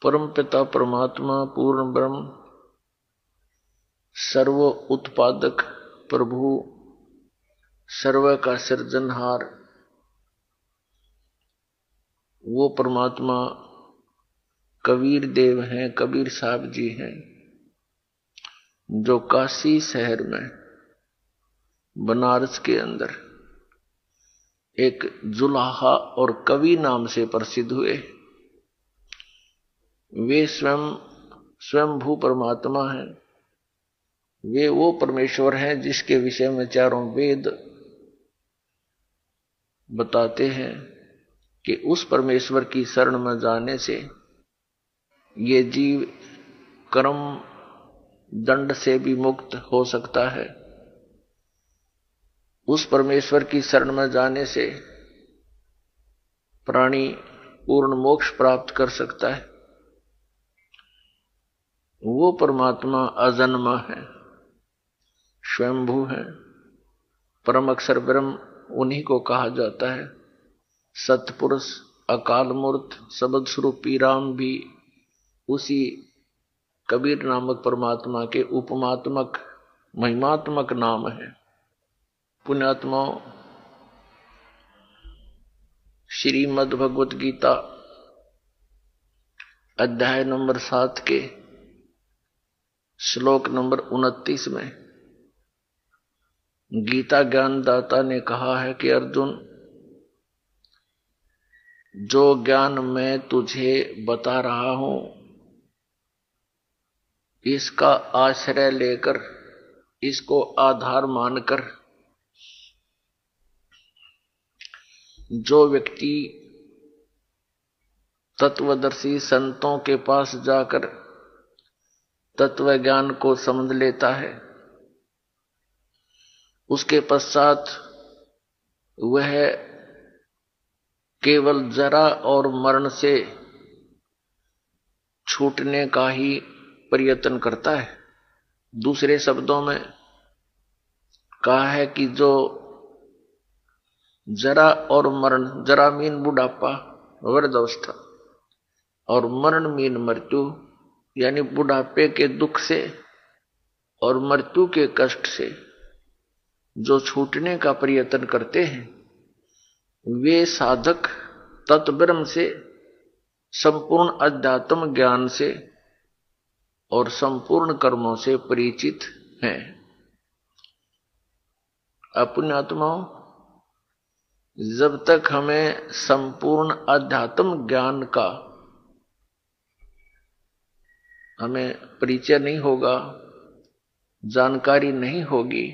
परम पिता परमात्मा पूर्ण ब्रह्म सर्व उत्पादक प्रभु सर्व का सृजनहार वो परमात्मा कबीर देव हैं, कबीर साहब जी हैं, जो काशी शहर में बनारस के अंदर एक जुलाहा और कवि नाम से प्रसिद्ध हुए। वे स्वयंभू परमात्मा हैं। वे वो परमेश्वर हैं जिसके विषय में चारों वेद बताते हैं कि उस परमेश्वर की शरण में जाने से ये जीव कर्म दंड से भी मुक्त हो सकता है। उस परमेश्वर की शरण में जाने से प्राणी पूर्ण मोक्ष प्राप्त कर सकता है। वो परमात्मा अजन्मा है, स्वयंभू है, परम अक्षर ब्रह्म उन्हीं को कहा जाता है। सतपुरुष अकाल मूर्त शब्द स्वरूपी राम भी उसी कबीर नामक परमात्मा के उपमात्मक महिमात्मक नाम है। पुण्यात्माओं, श्रीमद् भगवत गीता अध्याय नंबर 7 के श्लोक नंबर 29 में गीता ज्ञानदाता ने कहा है कि अर्जुन, जो ज्ञान मैं तुझे बता रहा हूं इसका आश्रय लेकर, इसको आधार मानकर जो व्यक्ति तत्वदर्शी संतों के पास जाकर तत्व ज्ञान को समझ लेता है, उसके पश्चात वह केवल जरा और मरण से छूटने का ही प्रयत्न करता है। दूसरे शब्दों में कहा है कि जो जरा और मरण, जरा मीन बुढ़ापा वृद्धावस्था और मरण मीन मृत्यु, यानी बुढ़ापे के दुख से और मृत्यु के कष्ट से जो छूटने का प्रयत्न करते हैं, वे साधक तत्ब्रह्म से, संपूर्ण अध्यात्म ज्ञान से और संपूर्ण कर्मों से परिचित हैं। अपनी आत्माओं, जब तक हमें संपूर्ण अध्यात्म ज्ञान का हमें परिचय नहीं होगा, जानकारी नहीं होगी,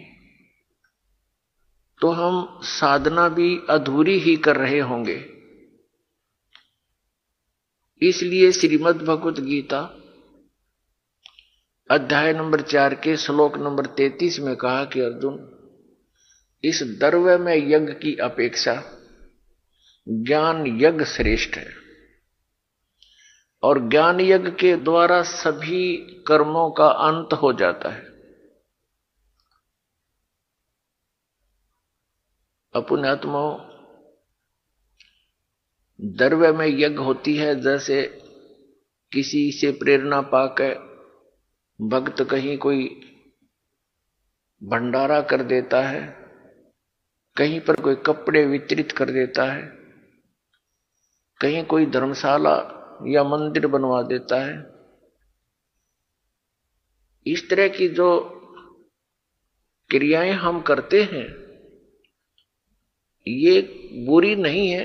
तो हम साधना भी अधूरी ही कर रहे होंगे। इसलिए श्रीमद् भगवत गीता अध्याय नंबर 4 के श्लोक नंबर 33 में कहा कि अर्जुन, इस द्रव्य में यज्ञ की अपेक्षा ज्ञान यज्ञ श्रेष्ठ है और ज्ञान यज्ञ के द्वारा सभी कर्मों का अंत हो जाता है। अपने आत्माओं, द्रव्य में यज्ञ होती है, जैसे किसी से प्रेरणा पाकर भक्त कहीं कोई भंडारा कर देता है, कहीं पर कोई कपड़े वितरित कर देता है, कहीं कोई धर्मशाला या मंदिर बनवा देता है। इस तरह की जो क्रियाएं हम करते हैं ये बुरी नहीं है,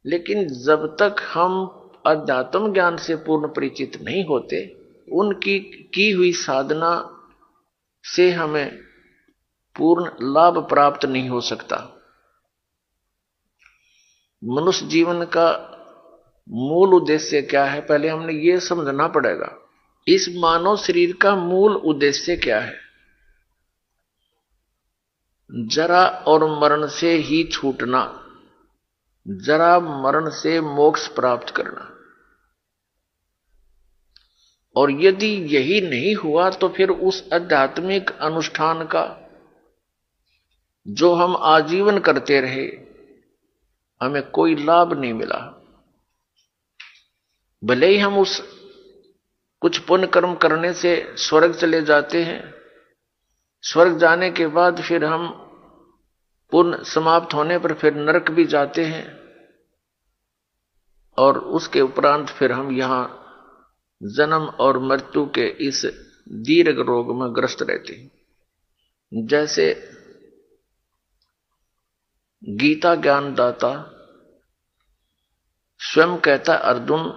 लेकिन जब तक हम अध्यात्म ज्ञान से पूर्ण परिचित नहीं होते, उनकी की हुई साधना से हमें पूर्ण लाभ प्राप्त नहीं हो सकता। मनुष्य जीवन का मूल उद्देश्य क्या है, पहले हमने ये समझना पड़ेगा। इस मानव शरीर का मूल उद्देश्य क्या है? जरा और मरण से ही छूटना, जरा मरण से मोक्ष प्राप्त करना। और यदि यही नहीं हुआ तो फिर उस आध्यात्मिक अनुष्ठान का जो हम आजीवन करते रहे, हमें कोई लाभ नहीं मिला। भले ही हम उस कुछ पुण्य कर्म करने से स्वर्ग चले जाते हैं, स्वर्ग जाने के बाद फिर हम पुण्य समाप्त होने पर फिर नरक भी जाते हैं, और उसके उपरांत फिर हम यहां जन्म और मृत्यु के इस दीर्घ रोग में ग्रस्त रहते हैं। जैसे गीता ज्ञानदाता स्वयं कहता, अर्जुन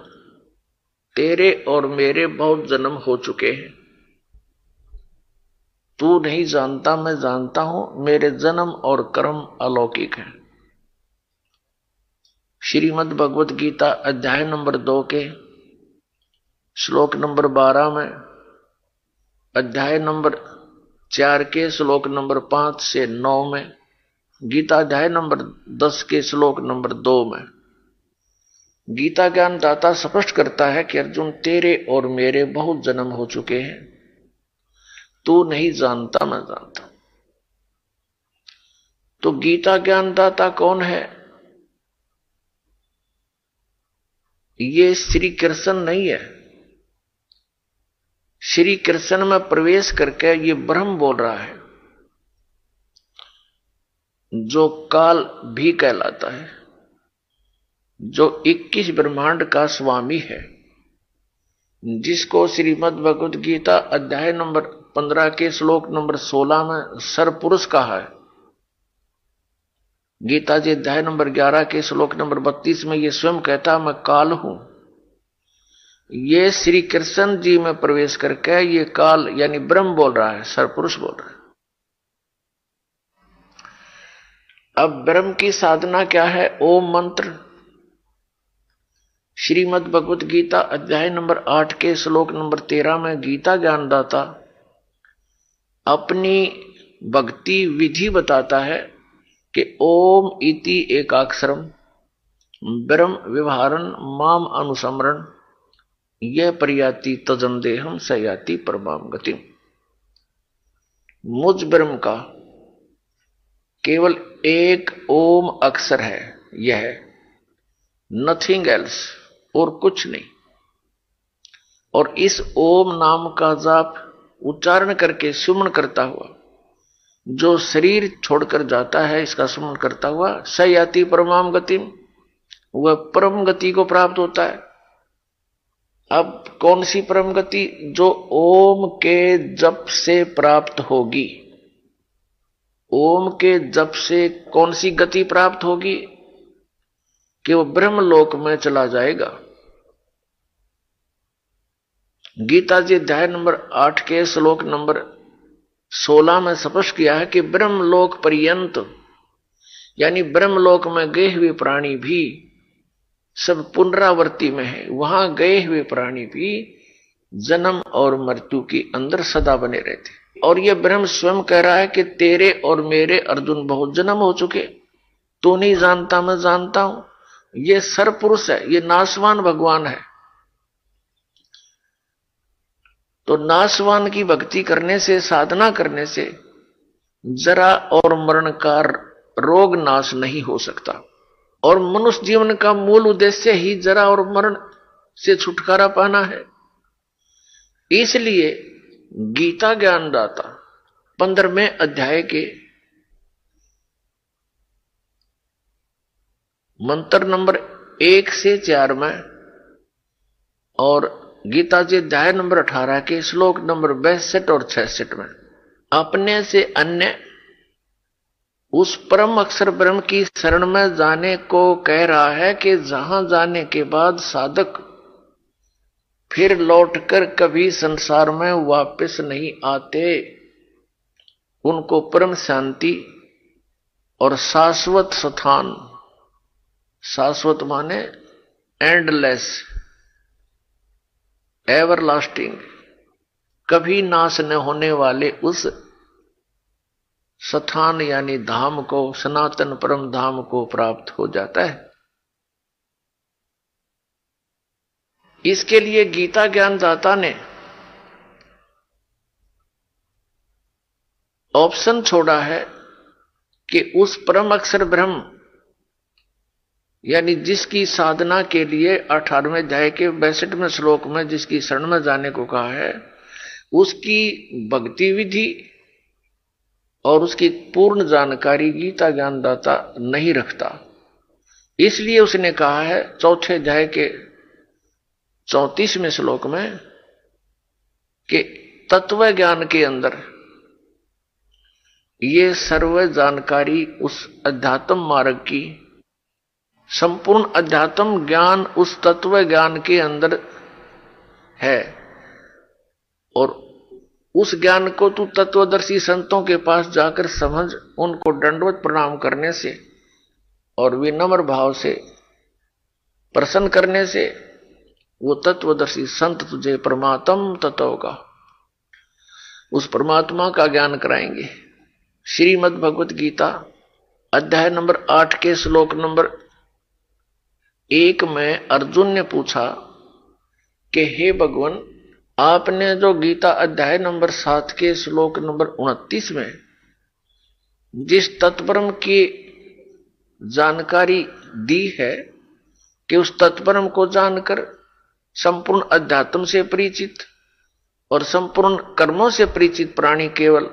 तेरे और मेरे बहुत जन्म हो चुके हैं, तू नहीं जानता मैं जानता हूं, मेरे जन्म और कर्म अलौकिक हैं। श्रीमद् भगवत गीता अध्याय नंबर 2 के श्लोक नंबर 12 में, अध्याय नंबर 4 के श्लोक नंबर 5 से 9 में, गीता अध्याय नंबर 10 के श्लोक नंबर 2 में गीता ज्ञानदाता स्पष्ट करता है कि अर्जुन तेरे और मेरे बहुत जन्म हो चुके हैं, तू नहीं जानता मैं जानता। तो गीता ज्ञानदाता कौन है? ये श्री कृष्ण नहीं है। श्री कृष्ण में प्रवेश करके ये ब्रह्म बोल रहा है, जो काल भी कहलाता है, जो 21 ब्रह्मांड का स्वामी है, जिसको श्रीमद् भगवत गीता अध्याय नंबर 15 के श्लोक नंबर 16 में सरपुरुष कहा है। गीता जी अध्याय नंबर 11 के श्लोक नंबर 32 में ये स्वयं कहता मैं काल हूं। ये श्री कृष्ण जी में प्रवेश करके ये काल यानी ब्रह्म बोल रहा है, सरपुरुष बोल रहा है। अब ब्रह्म की साधना क्या है? ओम मंत्र। श्रीमद् भगवत गीता अध्याय नंबर 8 के श्लोक नंबर 13 में गीता ज्ञानदाता अपनी भक्ति विधि बताता है कि ओम इति एकाक्षरम ब्रह्म व्यवहारन माम अनुसमरण यह प्रयाति तजन देहम सयाति परमाम गतिम। मुझ ब्रह्म का केवल एक ओम अक्षर है, यह नथिंग एल्स, और कुछ नहीं। और इस ओम नाम का जाप उच्चारण करके सुमन करता हुआ जो शरीर छोड़कर जाता है, इसका सुमन करता हुआ सयाति परमाम गतिम, वह परम गति को प्राप्त होता है। अब कौन सी परम गति? जो ओम के जप से प्राप्त होगी। ओम के जप से कौन सी गति प्राप्त होगी? कि वो ब्रह्मलोक में चला जाएगा। गीता जी अध्याय नंबर 8 के श्लोक नंबर 16 में स्पष्ट किया है कि ब्रह्मलोक पर्यंत यानी ब्रह्मलोक में गए हुए प्राणी भी सब पुनरावृत्ति में है। वहां गए हुए प्राणी भी जन्म और मृत्यु के अंदर सदा बने रहते। और यह ब्रह्म स्वयं कह रहा है कि तेरे और मेरे अर्जुन बहुत जन्म हो चुके, तू नहीं जानता मैं जानता हूं। ये सरपुरुष है, ये नाशवान भगवान है। तो नाशवान की भक्ति करने से, साधना करने से जरा और मरण का रोग नाश नहीं हो सकता। और मनुष्य जीवन का मूल उद्देश्य ही जरा और मरण से छुटकारा पाना है। इसलिए गीता ज्ञानदाता 15वें अध्याय के मंत्र नंबर 1 से 4 में और गीता जी अध्याय नंबर 18 के श्लोक नंबर 62 और 66 में अपने से अन्य उस परम अक्षर ब्रह्म की शरण में जाने को कह रहा है कि जहां जाने के बाद साधक फिर लौटकर कभी संसार में वापस नहीं आते, उनको परम शांति और शाश्वत स्थान, शाश्वत माने एंडलेस, एवरलास्टिंग, कभी नाश न होने वाले उस स्थान यानी धाम को, सनातन परम धाम को प्राप्त हो जाता है। इसके लिए गीता ज्ञानदाता ने ऑप्शन छोड़ा है कि उस परम अक्षर ब्रह्म यानी जिसकी साधना के लिए 18वें अध्याय के 62वें श्लोक में जिसकी शरण में जाने को कहा है, उसकी भक्ति विधि और उसकी पूर्ण जानकारी गीता ज्ञानदाता नहीं रखता। इसलिए उसने कहा है चौथे अध्याय के 34वें श्लोक में कि तत्व ज्ञान के अंदर ये सर्व जानकारी उस अध्यात्म मार्ग की, संपूर्ण अध्यात्म ज्ञान उस तत्व ज्ञान के अंदर है। और उस ज्ञान को तू तत्वदर्शी संतों के पास जाकर समझ, उनको दंडवत प्रणाम करने से और विनम्र भाव से प्रसन्न करने से वो तत्वदर्शी संत तुझे परमात्म तत्व का, उस परमात्मा का ज्ञान कराएंगे। श्रीमद् भगवत गीता अध्याय नंबर 8 के श्लोक नंबर 1 में अर्जुन ने पूछा कि हे भगवान, आपने जो गीता अध्याय नंबर 7 के श्लोक नंबर 29 में जिस तत्परम की जानकारी दी है कि उस तत्परम को जानकर संपूर्ण अध्यात्म से परिचित और संपूर्ण कर्मों से परिचित प्राणी केवल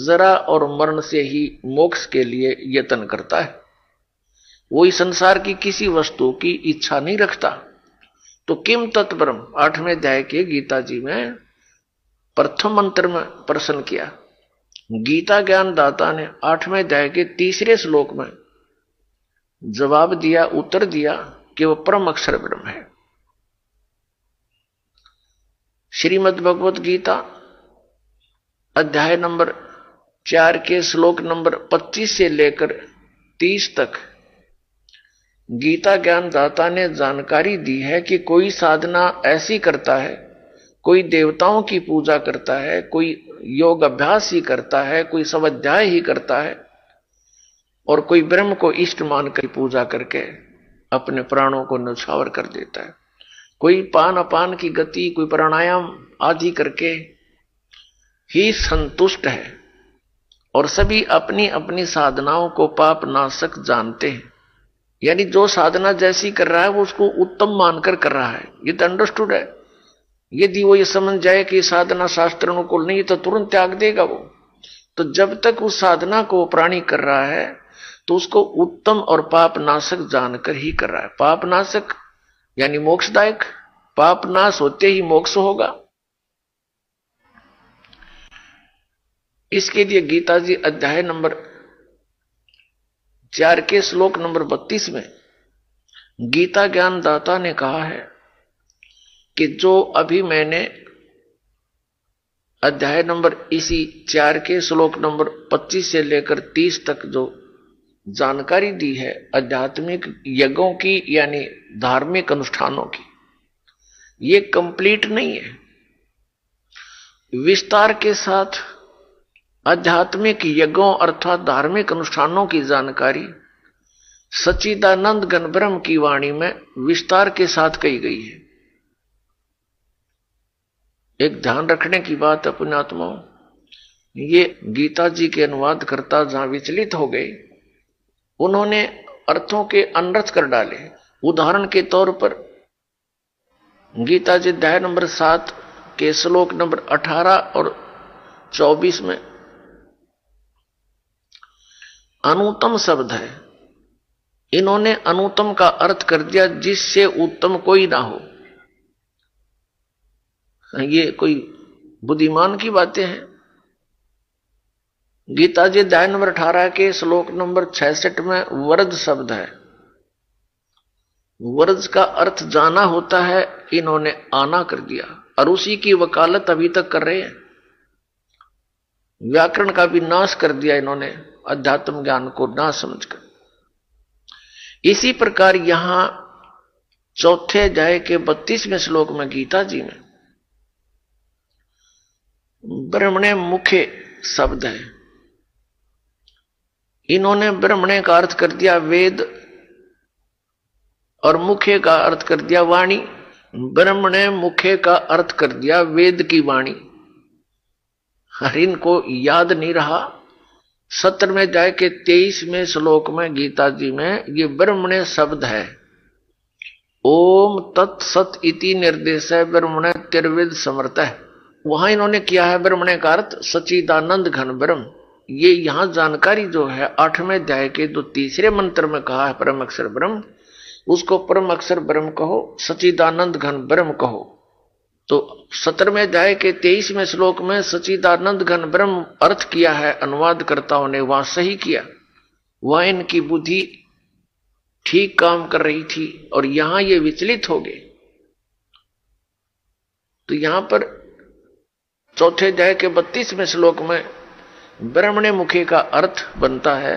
जरा और मरण से ही मोक्ष के लिए यत्न करता है, वो इस संसार की किसी वस्तु की इच्छा नहीं रखता। तो किम तत्परम 8वें अध्याय के गीता जी में प्रथम मंत्र में प्रश्न किया। गीता ज्ञान दाता ने 8वें अध्याय के 3रे श्लोक में जवाब दिया, उत्तर दिया कि वह परम अक्षर ब्रह्म है। श्रीमद् भगवत गीता अध्याय नंबर 4 के श्लोक नंबर 25 से लेकर 30 तक गीता ज्ञान दाता ने जानकारी दी है कि कोई साधना ऐसी करता है, कोई देवताओं की पूजा करता है, कोई योग अभ्यास ही करता है, कोई स्वाध्याय ही करता है और कोई ब्रह्म को इष्ट मानकर पूजा करके अपने प्राणों को न्यौछावर कर देता है। कोई पान अपान की गति, कोई प्राणायाम आदि करके ही संतुष्ट है और सभी अपनी अपनी साधनाओं को पाप नाशक जानते हैं। यानी जो साधना जैसी कर रहा है वो उसको उत्तम मानकर कर रहा है, ये तो अंडरस्टूड है। यदि वो ये समझ जाए कि साधना शास्त्र अनुकूल नहीं तो तुरंत त्याग देगा वो। तो जब तक उस साधना को प्राणी कर रहा है तो उसको उत्तम और पाप नाशक जानकर ही कर रहा है। पाप नाशक यानी मोक्षदायक, पाप नाश होते ही मोक्ष होगा। इसके लिए गीता जी अध्याय नंबर 4 के श्लोक नंबर 32 में गीता ज्ञान दाता ने कहा है कि जो अभी मैंने अध्याय नंबर इसी 4 के श्लोक नंबर 25 से लेकर 30 तक जो जानकारी दी है आध्यात्मिक यज्ञों की यानी धार्मिक अनुष्ठानों की, ये कंप्लीट नहीं है। विस्तार के साथ आध्यात्मिक यज्ञों अर्थात धार्मिक अनुष्ठानों की जानकारी सच्चिदानंद घन ब्रह्म की वाणी में विस्तार के साथ कही गई है। एक ध्यान रखने की बात अपने आत्माओं, ये गीता जी के अनुवाद करता जहां विचलित हो गए, उन्होंने अर्थों के अनर्थ कर डाले। उदाहरण के तौर पर गीता जी अध्याय नंबर 7 के श्लोक नंबर 18 और 24 में अनुत्तम शब्द है, इन्होंने अनुत्तम का अर्थ कर दिया जिससे उत्तम कोई ना हो। ये कोई बुद्धिमान की बातें हैं। गीता जी अध्याय नंबर 18 के श्लोक नंबर 66 में वर्ज शब्द है। वर्ज का अर्थ जाना होता है, इन्होंने आना कर दिया और उसी की वकालत अभी तक कर रहे हैं। व्याकरण का भी नाश कर दिया इन्होंने अध्यात्म ज्ञान को ना समझकर। इसी प्रकार यहां चौथे अध्याय के 32वें श्लोक में गीता जी में ब्रह्मणे मुखे शब्द है, इन्होंने ब्रह्मणे का अर्थ कर दिया वेद और मुखे का अर्थ कर दिया वाणी। ब्रह्मणे मुखे का अर्थ कर दिया वेद की वाणी। हर इनको याद नहीं रहा 17वें अध्याय के 23वें श्लोक में गीता जी में ये ब्रह्मणे शब्द है। ओम तत्सत इति निर्देश है ब्रह्मणे तिर्विद समर्थ है। वहां इन्होंने किया है ब्रह्मणे का अर्थ सच्चिदानंद घन ब्रह्म। ये यहां जानकारी जो है 8वें अध्याय के जो तीसरे मंत्र में कहा है परम अक्षर ब्रह्म, उसको परम अक्षर ब्रह्म कहो, सच्चिदानंद घन ब्रह्म कहो। तो 17वें अध्याय के 23वें श्लोक में सच्चिदानंद घन ब्रह्म अर्थ किया है अनुवादकर्ताओं ने, वहां सही किया, वहां इनकी बुद्धि ठीक काम कर रही थी और यहां ये विचलित हो गए। तो यहां पर चौथे अध्याय के 32वें श्लोक में ब्रह्मणे मुखे का अर्थ बनता है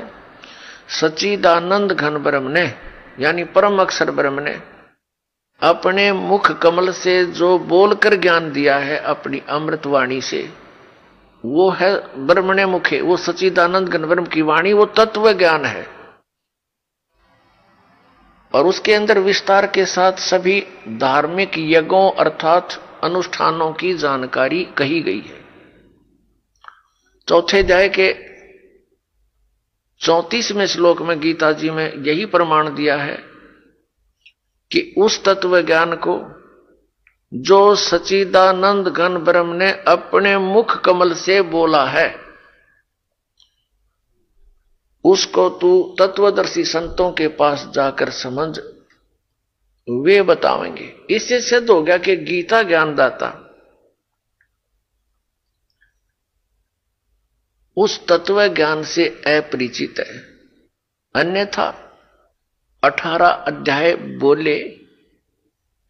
सच्चिदानंद घन ब्रह्म ने, यानी परम अक्षर ब्रह्म ने अपने मुख कमल से जो बोलकर ज्ञान दिया है अपनी अमृतवाणी से, वो है ब्रह्मणे मुखे, वो सच्चिदानंद घन ब्रह्म की वाणी, वो तत्व ज्ञान है। और उसके अंदर विस्तार के साथ सभी धार्मिक यज्ञों अर्थात अनुष्ठानों की जानकारी कही गई है। चौथे अध्याय के 34वें श्लोक में गीता जी में यही प्रमाण दिया है कि उस तत्व ज्ञान को जो सच्चिदानंद घन ब्रह्म ने अपने मुख कमल से बोला है, उसको तू तत्वदर्शी संतों के पास जाकर समझ, वे बतावेंगे। इससे सिद्ध हो गया कि गीता ज्ञानदाता उस तत्व ज्ञान से अपरिचित है। अन्यथा 18 अध्याय बोले,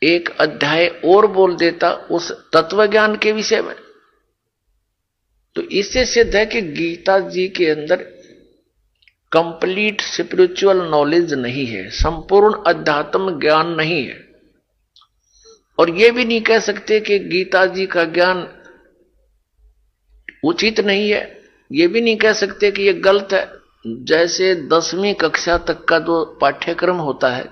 एक अध्याय और बोल देता उस तत्व ज्ञान के विषय में। तो इससे सिद्ध है कि गीता जी के अंदर कंप्लीट स्पिरिचुअल नॉलेज नहीं है, संपूर्ण अध्यात्म ज्ञान नहीं है। और यह भी नहीं कह सकते कि गीता जी का ज्ञान उचित नहीं है, यह भी नहीं कह सकते कि यह गलत है। जैसे 10वीं कक्षा तक का जो पाठ्यक्रम होता है,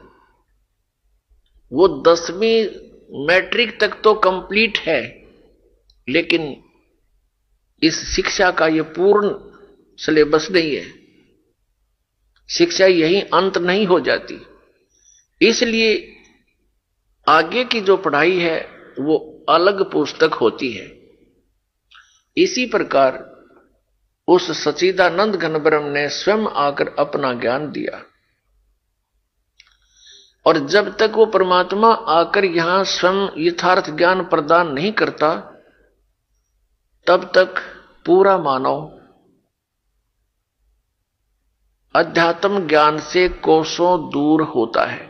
वो 10वीं मैट्रिक तक तो कंप्लीट है, लेकिन इस शिक्षा का यह पूर्ण सिलेबस नहीं है। शिक्षा यही अंत नहीं हो जाती, इसलिए आगे की जो पढ़ाई है वो अलग पुस्तक होती है। इसी प्रकार उस सच्चिदानंद घन ब्रह्म ने स्वयं आकर अपना ज्ञान दिया, और जब तक वो परमात्मा आकर यहां स्वयं यथार्थ ज्ञान प्रदान नहीं करता, तब तक पूरा मानव अध्यात्म ज्ञान से कोसों दूर होता है।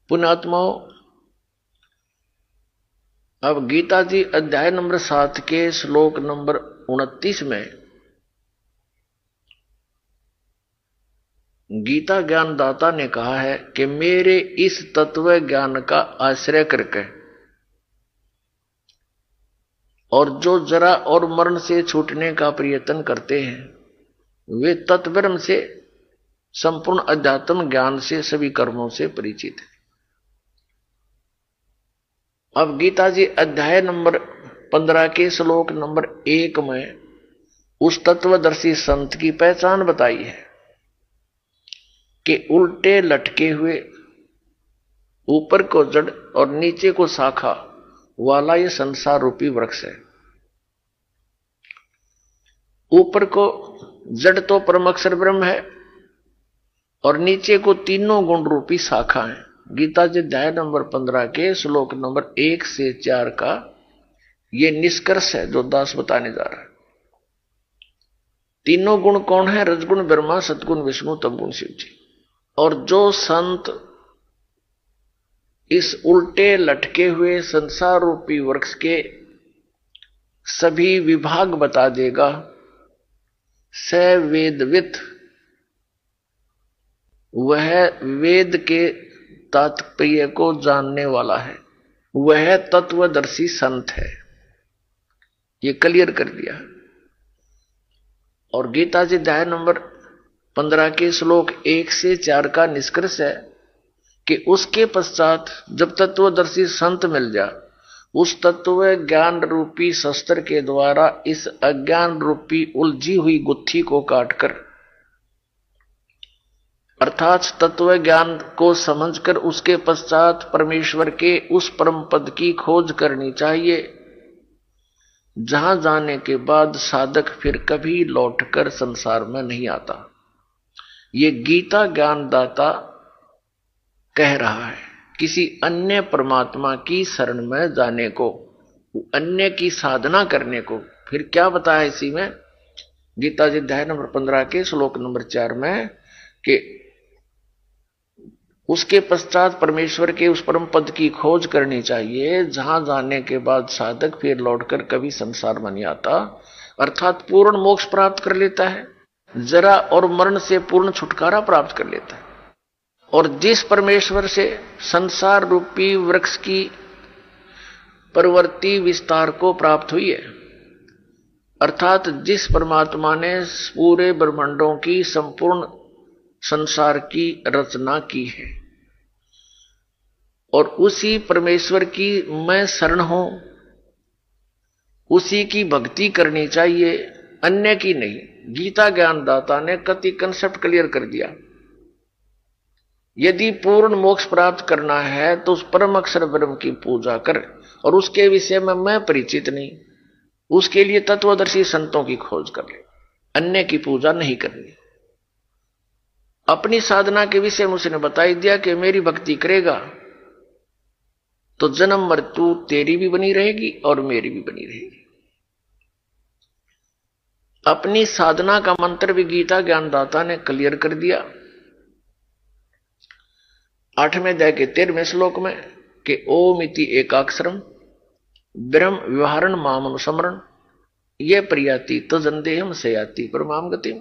पुण्यात्माओं, अब गीता जी अध्याय नंबर 7 के श्लोक नंबर 29 में गीता ज्ञानदाता ने कहा है कि मेरे इस तत्व ज्ञान का आश्रय करके और जो जरा और मरण से छूटने का प्रयत्न करते हैं, वे तत्ब्रह्म से संपूर्ण अध्यात्म ज्ञान से सभी कर्मों से परिचित है। अब गीता जी अध्याय नंबर 15 के श्लोक नंबर 1 में उस तत्वदर्शी संत की पहचान बताई है कि उल्टे लटके हुए, ऊपर को जड़ और नीचे को शाखा वाला ये संसार रूपी वृक्ष है। ऊपर को जड़ तो परम अक्षर ब्रह्म है और नीचे को तीनों गुण रूपी शाखा है। गीता जी अध्याय नंबर 15 के श्लोक नंबर 1 से 4 का ये निष्कर्ष है जो दास बताने जा रहा है। तीनों गुण कौन है? रजगुण ब्रह्मा, सतगुण विष्णु, तमगुण शिव जी। और जो संत इस उल्टे लटके हुए संसार रूपी वृक्ष के सभी विभाग बता देगा, स वेदवित, वह वेद के तात्पर्य को जानने वाला है, वह तत्वदर्शी संत है। ये क्लियर कर दिया। और गीता जी अध्याय नंबर 15 के श्लोक 1 से 4 का निष्कर्ष है कि उसके पश्चात जब तत्वदर्शी संत मिल जा, उस तत्व ज्ञान रूपी शस्त्र के द्वारा इस अज्ञान रूपी उलझी हुई गुत्थी को काटकर अर्थात तत्व ज्ञान को समझकर उसके पश्चात परमेश्वर के उस परम पद की खोज करनी चाहिए, जहां जाने के बाद साधक फिर कभी लौटकर संसार में नहीं आता। ये गीता ज्ञानदाता कह रहा है। किसी अन्य परमात्मा की शरण में जाने को, अन्य की साधना करने को, फिर क्या बताया इसी में गीता जी अध्याय नंबर 15 के श्लोक नंबर 4 में कि उसके पश्चात परमेश्वर के उस परम पद की खोज करनी चाहिए, जहां जाने के बाद साधक फिर लौटकर कभी संसार में नहीं आता, अर्थात पूर्ण मोक्ष प्राप्त कर लेता है, जरा और मरण से पूर्ण छुटकारा प्राप्त कर लेता है। और जिस परमेश्वर से संसार रूपी वृक्ष की प्रवृत्ति विस्तार को प्राप्त हुई है, अर्थात जिस परमात्मा ने पूरे ब्रह्मांडों की संपूर्ण संसार की रचना की है, और उसी परमेश्वर की मैं शरण हूं, उसी की भक्ति करनी चाहिए, अन्य की नहीं। गीता ज्ञानदाता ने कति कंसेप्ट क्लियर कर दिया। यदि पूर्ण मोक्ष प्राप्त करना है तो उस परम अक्षर ब्रह्म की पूजा कर, और उसके विषय में मैं परिचित नहीं, उसके लिए तत्वदर्शी संतों की खोज कर ले, अन्य की पूजा नहीं करनी। अपनी साधना के विषय में उसने बताई दिया कि मेरी भक्ति करेगा तो जन्म मृत्यु तेरी भी बनी रहेगी और मेरी भी बनी रहेगी। अपनी साधना का मंत्र भी गीता ज्ञानदाता ने क्लियर कर दिया 8वें अध्याय के 13वें श्लोक में कि ओम इति एकाक्षरम ब्रह्म व्यवहारण मामनुसमरण ये प्रियाति तजंदेहम सयाति परमाम गतिम।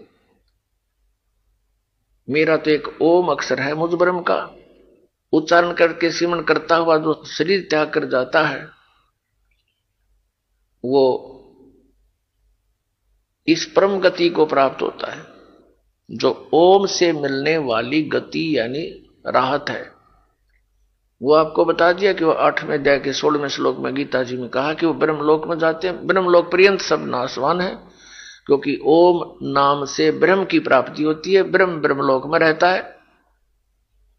मेरा तो एक ओम अक्षर है मुझ ब्रह्म का, उच्चारण करके सिमरण करता हुआ जो शरीर त्याग कर जाता है वो इस परम गति को प्राप्त होता है, जो ओम से मिलने वाली गति यानी राहत है। वो आपको बता दिया कि वो 8वें अध्याय के 16वें श्लोक में गीता जी में कहा कि वो ब्रह्मलोक में जाते हैं। ब्रह्मलोक पर्यंत सब नाशवान है, क्योंकि ओम नाम से ब्रह्म की प्राप्ति होती है। ब्रह्म ब्रह्मलोक में रहता है।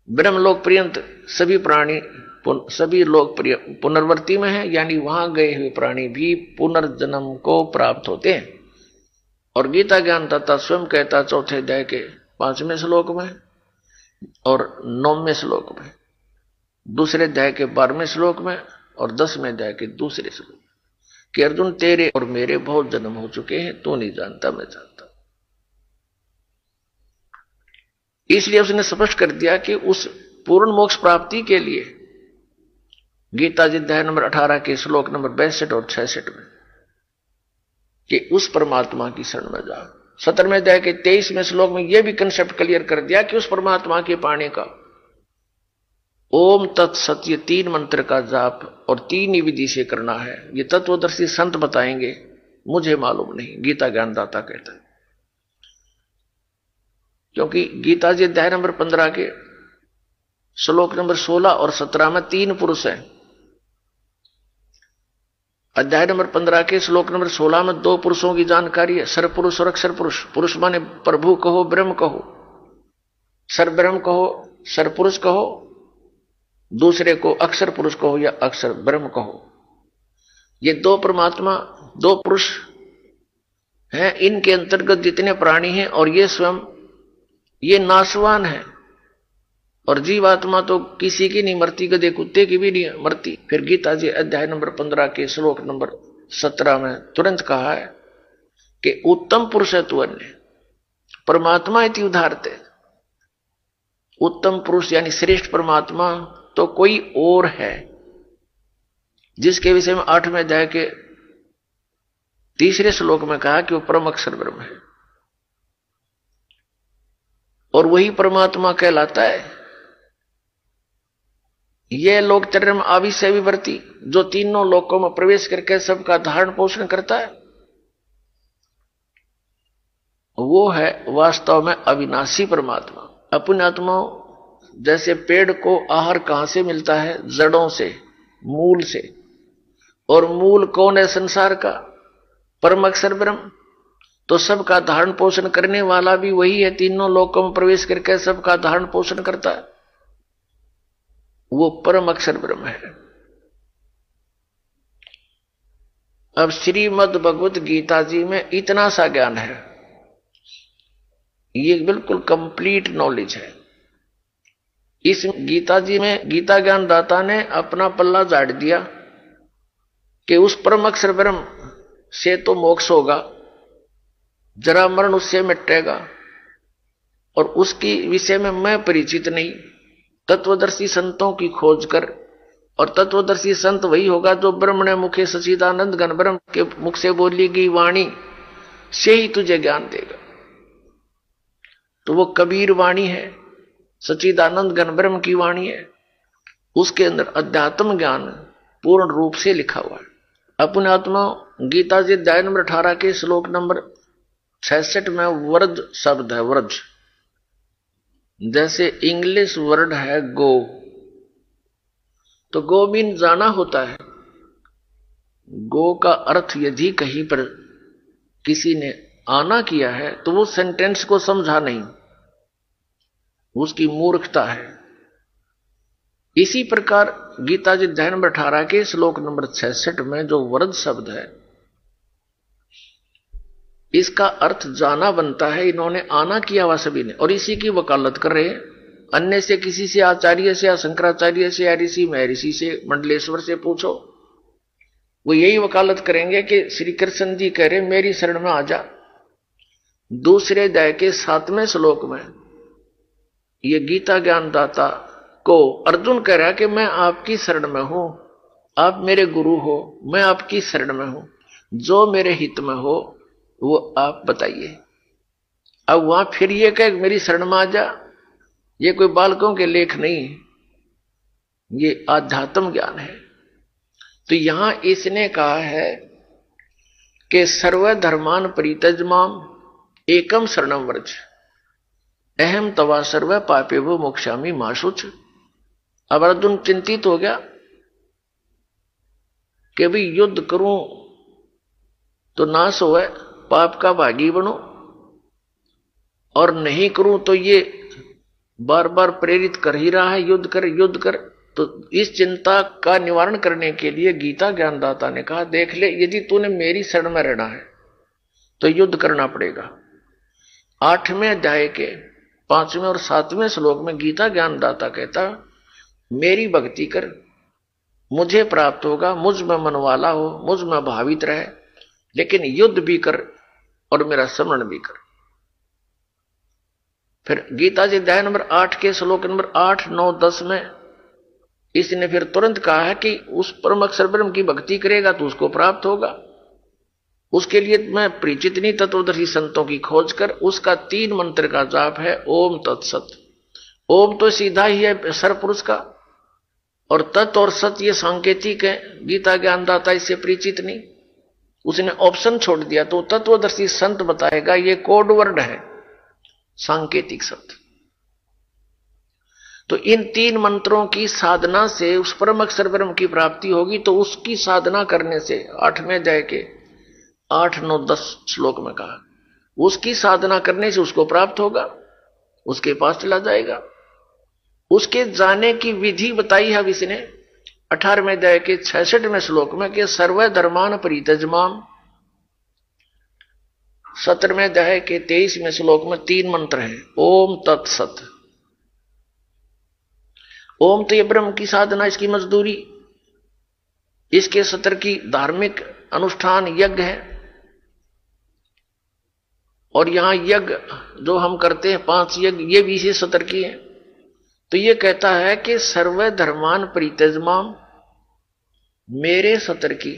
ब्रह्मलोक पर्यंत सभी प्राणी सभी लोग पुनर्वर्ती में है, यानी वहां गए हुए प्राणी भी पुनर्जन्म को प्राप्त होते हैं। और गीता ज्ञानदाता स्वयं कहता 4थे अध्याय के 5वें श्लोक में और 9वें श्लोक में, 2रे अध्याय के 12वें श्लोक में और 10वें अध्याय के 2रे श्लोक कि अर्जुन तेरे और मेरे बहुत जन्म हो चुके हैं, तू नहीं जानता मैं जानता। इसलिए उसने स्पष्ट कर दिया कि उस पूर्ण मोक्ष प्राप्ति के लिए गीता जी अध्याय नंबर 18 के श्लोक नंबर 62 और 66 में कि उस परमात्मा की शरण में जाओ। 17वें अध्याय के 23वें श्लोक में यह भी कंसेप्ट क्लियर कर दिया कि उस परमात्मा के पाने का ओम तत्सत ये 3 मंत्र का जाप और 3 ही विधि से करना है। ये तत्वदर्शी संत बताएंगे, मुझे मालूम नहीं, गीता ज्ञानदाता कहता है। क्योंकि गीता जी अध्याय नंबर 15 के श्लोक नंबर 16 और 17 में 3 पुरुष हैं। अध्याय नंबर 15 के श्लोक नंबर 16 में 2 पुरुषों की जानकारी है, सर पुरुष और अक्षर पुरुष। पुरुष माने प्रभु कहो, ब्रह्म कहो, सर ब्रह्म कहो, सर पुरुष कहो, दूसरे को अक्षर पुरुष कहो या अक्षर ब्रह्म कहो। ये 2 परमात्मा 2 पुरुष हैं। इनके अंतर्गत जितने प्राणी हैं और ये स्वयं ये नाशवान है, और जीवात्मा तो किसी की नहीं मरती, गधे कुत्ते की भी नहीं मरती। फिर गीता जी अध्याय नंबर 15 के श्लोक नंबर 17 में तुरंत कहा है कि उत्तम पुरुष है तू अन्य परमात्मा इति उदाहरते। उत्तम पुरुष यानी श्रेष्ठ परमात्मा तो कोई और है, जिसके विषय में 8वें अध्याय के 3रे श्लोक में कहा कि वो परम अक्षर ब्रह्म है, और वही परमात्मा कहलाता है। यह लोकचर्या में आविषय विवर्ती, जो तीनों लोकों में प्रवेश करके सबका धारण पोषण करता है, वो है वास्तव में अविनाशी परमात्मा। अपनी आत्माओं जैसे पेड़ को आहार कहां से मिलता है? जड़ों से, मूल से। और मूल कौन है संसार का? परम अक्षर ब्रह्म। तो सबका धारण पोषण करने वाला भी वही है, तीनों लोकों में प्रवेश करके सबका धारण पोषण करता है, वो परम अक्षर ब्रह्म है। अब श्रीमद् भगवत गीता जी में इतना सा ज्ञान है, ये बिल्कुल कंप्लीट नॉलेज है। इस गीता जी में गीता ज्ञान दाता ने अपना पल्ला झाड़ दिया कि उस परम अक्षर ब्रह्म से तो मोक्ष होगा, जरा मरण उससे मिटेगा, और उसकी विषय में मैं परिचित नहीं। तत्वदर्शी संतों की खोज कर, और तत्वदर्शी संत वही होगा जो ब्रह्मणे मुखे सच्चिदानंद घन ब्रह्म के मुख से बोली गई वाणी से ही तुझे ज्ञान देगा। तो वो कबीर वाणी है, सच्चिदानंद घन ब्रह्म की वाणी है, उसके अंदर अध्यात्म ज्ञान पूर्ण रूप से लिखा हुआ है। अपने आत्मा गीता जी अध्याय नंबर 18 के श्लोक नंबर 66 में व्रज शब्द है। व्रज जैसे इंग्लिश वर्ड है गो, तो गो मीन जाना होता है। गो का अर्थ यदि कहीं पर किसी ने आना किया है तो वो सेंटेंस को समझा नहीं, उसकी मूर्खता है। इसी प्रकार गीता जी अध्याय नंबर 18 के श्लोक नंबर 66 में जो व्रज शब्द है, इसका अर्थ जाना बनता है। इन्होंने आना किया हुआ सभी ने, और इसी की वकालत कर रहे हैं। अन्य से, किसी से, आचार्य से या शंकराचार्य से या ऋषि महर्षि से, मंडलेश्वर से पूछो, वो यही वकालत करेंगे कि श्री कृष्ण जी कह रहे मेरी शरण में आ जा। दूसरे अध्याय के 7वें श्लोक में ये गीता ज्ञान दाता को अर्जुन कह रहा कि मैं आपकी शरण में हूं, आप मेरे गुरु हो, मैं आपकी शरण में हूं, जो मेरे हित में हो वो आप बताइए। अब वहां फिर ये कहे मेरी शरण में आ जा, ये कोई बालकों के लेख नहीं, ये आध्यात्म ज्ञान है। तो यहां इसने कहा है कि सर्वधर्मान परित्यज्यमाम एकम शरणम व्रज अहम तवा सर्व पापेभ्यो मोक्षामि मा शुच। अब अर्जुन चिंतित हो गया कि भाई युद्ध करूं तो नाश होए, पाप का भागी बनो, और नहीं करूं तो ये बार बार प्रेरित कर ही रहा है युद्ध कर युद्ध कर। तो इस चिंता का निवारण करने के लिए गीता ज्ञानदाता ने कहा देख ले, यदि तूने मेरी शरण में रहना है तो युद्ध करना पड़ेगा। 8वें अध्याय के 5वें और 7वें श्लोक में गीता ज्ञानदाता कहता मेरी भक्ति कर, मुझे प्राप्त होगा, मुझ में मन वाला हो, मुझ में भावित रहे, लेकिन युद्ध भी कर और मेरा स्मरण भी कर। फिर गीता जी अध्याय नंबर 8 के श्लोक नंबर 8, 9, 10 में इसने फिर तुरंत कहा है कि उस परम अक्षर ब्रह्म की भक्ति करेगा तो उसको प्राप्त होगा। उसके लिए मैं परिचित नहीं, तत्वदर्शी संतों की खोज कर उसका 3 मंत्र का जाप है ओम तत्सत। ओम तो सीधा ही है सरपुरुष का, और तत् और सत ये सांकेतिक है। गीता ज्ञानदाता इससे परिचित नहीं, उसने ऑप्शन छोड़ दिया, तो तत्वदर्शी संत बताएगा ये कोड वर्ड है, सांकेतिक शब्द। तो इन 3 मंत्रों की साधना से उस परम अक्षर ब्रह्म की प्राप्ति होगी। तो उसकी साधना करने से 8वें अध्याय के 8, 9, 10 श्लोक में कहा, उसकी साधना करने से उसको प्राप्त होगा, उसके पास चला जाएगा। उसके जाने की विधि बताई है इसने 18वें अध्याय के 66वें श्लोक में कि सर्व धर्मान परित्यज्यमाम। 17वें अध्याय के 23वें श्लोक में 3 मंत्र हैं ओम तत्सत। ओम तो ये ब्रह्म की साधना, इसकी मजदूरी, इसके सत्र की धार्मिक अनुष्ठान यज्ञ है। और यहां यज्ञ जो हम करते हैं 5 यज्ञ, ये भी इसी सत्र की है। तो ये कहता है कि सर्व धर्मान परित्यज्यमाम, मेरे सत्र की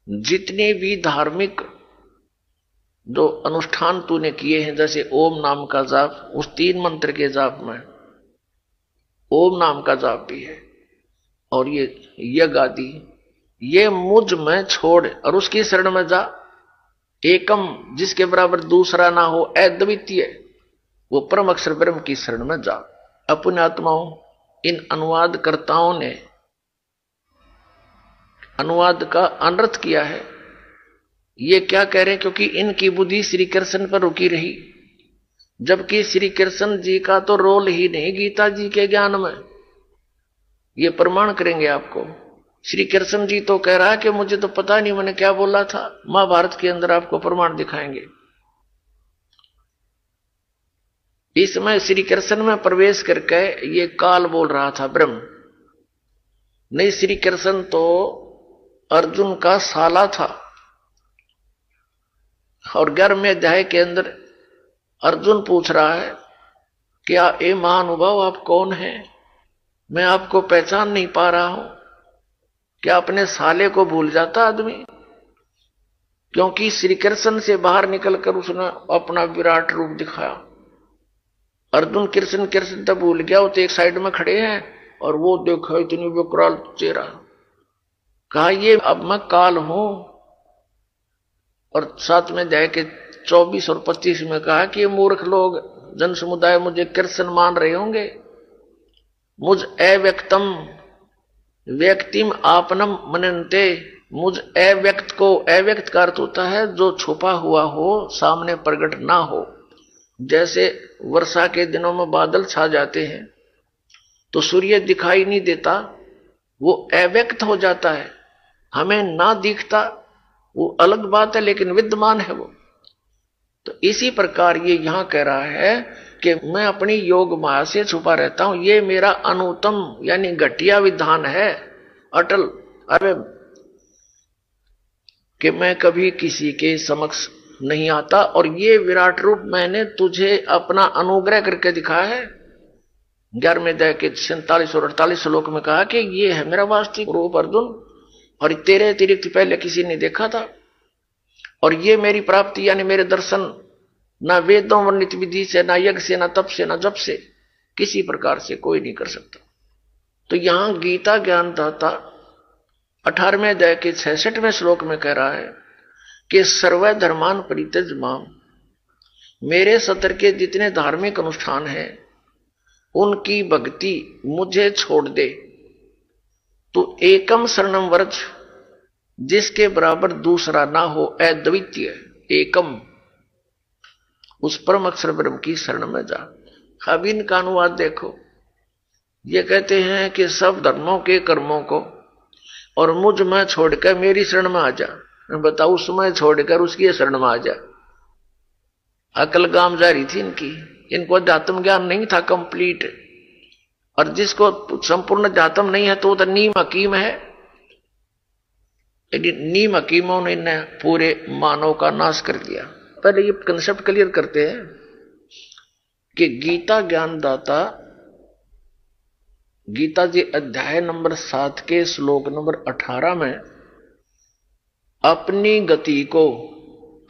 जितने भी धार्मिक जो अनुष्ठान तूने किए हैं, जैसे ओम नाम का जाप, उस 3 मंत्र के जाप में ओम नाम का जाप भी है, और ये यज्ञ आदि, ये मुझ में छोड़ और उसकी शरण में जा। एकम, जिसके बराबर दूसरा ना हो, अद्वितीय, वो परम अक्षर ब्रह्म की शरण में जा। अपने आत्माओं, इन अनुवादकर्ताओं ने अनुवाद का अनर्थ किया है। ये क्या कह रहे हैं? क्योंकि इनकी बुद्धि श्री कृष्ण पर रुकी रही, जबकि श्री कृष्ण जी का तो रोल ही नहीं गीता जी के ज्ञान में। ये प्रमाण करेंगे आपको। श्री कृष्ण जी तो कह रहा है कि मुझे तो पता नहीं मैंने क्या बोला था। महाभारत के अंदर आपको प्रमाण दिखाएंगे। इसमें श्री कृष्ण में प्रवेश करके ये काल बोल रहा था ब्रह्म नहीं। श्री कृष्ण तो अर्जुन का साला था। और 11वें अध्याय के अंदर अर्जुन पूछ रहा है क्या ए महानुभाव आप कौन हैं? मैं आपको पहचान नहीं पा रहा हूं। क्या अपने साले को भूल जाता आदमी? क्योंकि श्री कृष्ण से बाहर निकलकर उसने अपना विराट रूप दिखाया। अर्जुन कृष्ण कृष्ण तब भूल गया। वो तो एक साइड में खड़े हैं और वो देखो इतनी विकराल चेहरा। कहा ये अब मैं काल हूं। और साथ में जाए के 24 और 25 में कहा कि ये मूर्ख लोग जन समुदाय मुझे कृष्ण मान रहे होंगे। मुझ अव्यक्तम व्यक्तिम आपनम मनन्ते। मुझ अव्यक्त को, अव्यक्त का अर्थ होता है जो छुपा हुआ हो, सामने प्रकट ना हो। जैसे वर्षा के दिनों में बादल छा जाते हैं तो सूर्य दिखाई नहीं देता, वो अव्यक्त हो जाता है, हमें ना दिखता, वो अलग बात है, लेकिन विद्यमान है वो। तो इसी प्रकार ये यहां कह रहा है कि मैं अपनी योग माया से छुपा रहता हूं। ये मेरा अनुत्तम यानी घटिया विधान है, अटल। अरे कि मैं कभी किसी के समक्ष नहीं आता और ये विराट रूप मैंने तुझे अपना अनुग्रह करके दिखाया है। 11वें अध्याय के 47 और 48 श्लोक में कहा कि ये है मेरा वास्तविक रूप अर्जुन, और तेरे अतिरिक्त पहले किसी ने देखा था। और ये मेरी प्राप्ति यानी मेरे दर्शन ना वेदों वर्णित विधि से, ना यज्ञ से, ना तप से, ना जप से, किसी प्रकार से कोई नहीं कर सकता। तो यहां गीता ज्ञानदाता 18वें अध्याय के 66वें श्लोक में कह रहा है कि सर्व धर्मान परित्यज माम। मेरे सत्र के जितने धार्मिक अनुष्ठान हैं उनकी भक्ति मुझे छोड़ दे तो एकम शरणम व्रज, जिसके बराबर दूसरा ना हो, अद्वितीय एकम, उस परम अक्षर ब्रह्म की शरण में जा। अब इनका अनुवाद देखो। ये कहते हैं कि सब धर्मों के कर्मों को और मुझ में छोड़कर मेरी शरण में आ जा। बताओ, उसमें छोड़कर उसकी शरण में आ जा। अकल गाम जा रही थी इनकी। इनको अध्यात्म ज्ञान नहीं था कंप्लीट। और जिसको संपूर्ण अध्यात्म नहीं है तो वो तो नीम हकीम है। नीम हकीमों ने पूरे मानव का नाश कर दिया। पहले ये कंसेप्ट क्लियर करते हैं कि गीता ज्ञानदाता गीता जी अध्याय नंबर 7 के श्लोक नंबर 18 में अपनी गति को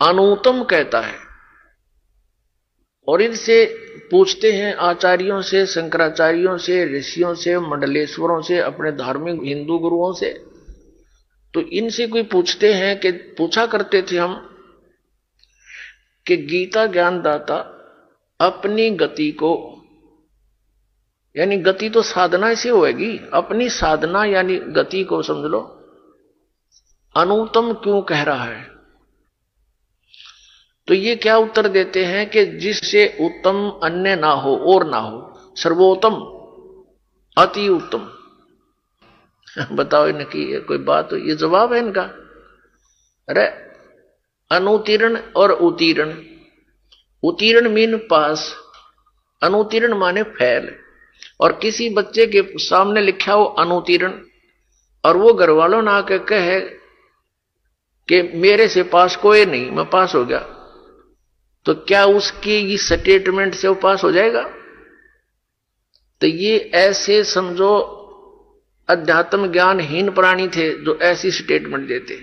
अनुत्तम कहता है। और इनसे पूछते हैं आचार्यों से, शंकराचार्यों से, ऋषियों से, मंडलेश्वरों से, अपने धार्मिक हिंदू गुरुओं से। तो इनसे कोई पूछते हैं कि पूछा करते थे हम कि गीता ज्ञानदाता अपनी गति को, यानी गति तो साधना से होएगी, अपनी साधना यानी गति को समझ लो, अनुत्तम क्यों कह रहा है? तो ये क्या उत्तर देते हैं कि जिससे उत्तम अन्य ना हो और ना हो, सर्वोत्तम, अति उत्तम। बताओ इनकी कोई बात हो? ये जवाब है इनका। अरे अनुतीर्ण और उत्तीर्ण। उत्तीर्ण मीन पास, अनुतीर्ण माने फेल। और किसी बच्चे के सामने लिखा हो अनुतीर्ण और वो घर वालों ना आके कहे कि मेरे से पास कोई नहीं, मैं पास हो गया, तो क्या उसकी इस स्टेटमेंट से वो पास हो जाएगा? तो ये ऐसे समझो अध्यात्म ज्ञानहीन प्राणी थे जो ऐसी स्टेटमेंट देते।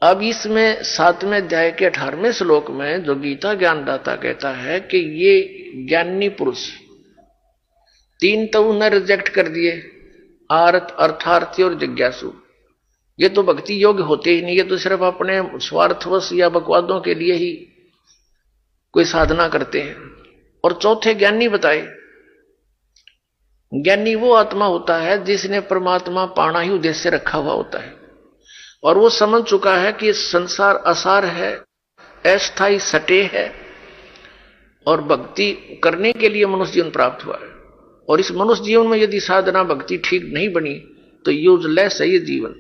अब इसमें 7वें अध्याय के 18वें श्लोक में जो गीता ज्ञानदाता कहता है कि ये ज्ञानी पुरुष 3 तो उन्हें रिजेक्ट कर दिए, आर्थ, अर्थार्थी और जिज्ञासु। ये तो भक्ति योग्य होते ही नहीं, ये तो सिर्फ अपने स्वार्थवश या बकवादों के लिए ही कोई साधना करते हैं। और चौथे ज्ञानी बताए। ज्ञानी वो आत्मा होता है जिसने परमात्मा पाना ही उद्देश्य रखा हुआ होता है। और वो समझ चुका है कि संसार असार है, अस्थाई सटे है, और भक्ति करने के लिए मनुष्य जीवन प्राप्त हुआ है। और इस मनुष्य जीवन में यदि साधना भक्ति ठीक नहीं बनी तो यूजलेस है ये जीवन।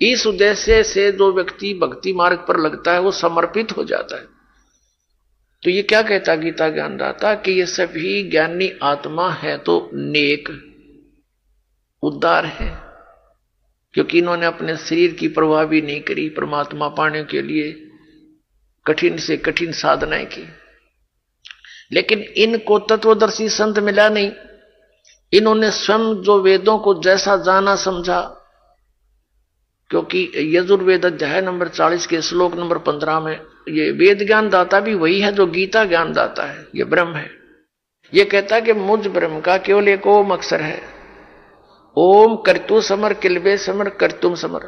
इस उद्देश्य से जो व्यक्ति भक्ति मार्ग पर लगता है वो समर्पित हो जाता है। तो ये क्या कहता गीता ज्ञानदाता कि ये सभी ज्ञानी आत्मा है तो नेक उद्धार है, क्योंकि इन्होंने अपने शरीर की परवाह भी नहीं करी, परमात्मा पाने के लिए कठिन से कठिन साधनाएं की। लेकिन इनको तत्वदर्शी संत मिला नहीं। इन्होंने स्वयं जो वेदों को जैसा जाना समझा, क्योंकि यजुर्वेद अध्याय नंबर 40 के श्लोक नंबर 15 में ये वेद ज्ञान दाता भी वही है जो गीता ज्ञान दाता है, ये ब्रह्म है। ये कहता है कि मुझ ब्रह्म का केवल एक ओम अक्षर है, ओम करतु समर किलबे समर करतुम समर।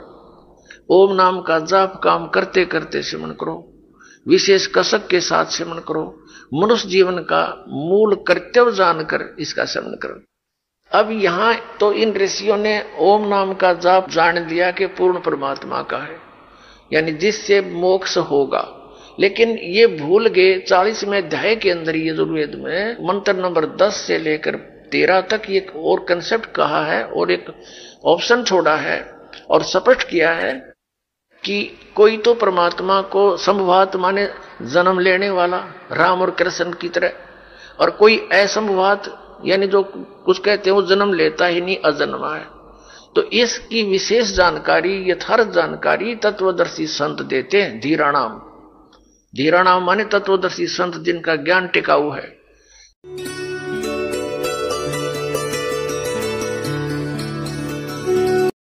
ओम नाम का जाप काम करते करते सिमरण करो, विशेष कसक के साथ सिमरण करो, मनुष्य जीवन का मूल कर्तव्य जानकर इसका सिमरण करो। अब यहां तो इन ऋषियों ने ओम नाम का जाप जान लिया कि पूर्ण परमात्मा का है, यानी जिससे मोक्ष होगा। लेकिन ये भूल गए 40वें अध्याय के अंदर यजुर्वेद में मंत्र नंबर 10 से लेकर 13 तक एक और कंसेप्ट कहा है और एक ऑप्शन छोड़ा है और स्पष्ट किया है कि कोई तो परमात्मा को संभवात माने जन्म लेने वाला राम और कृष्ण की तरह, और कोई असंभवात यानी जो कुछ कहते हैं वो जन्म लेता ही नहीं, अजन्मा है। तो इसकी विशेष जानकारी, यथार्थ जानकारी तत्वदर्शी संत देते हैं। धीराणाम, धीराणाम माने तत्वदर्शी संत जिनका ज्ञान टिकाऊ है।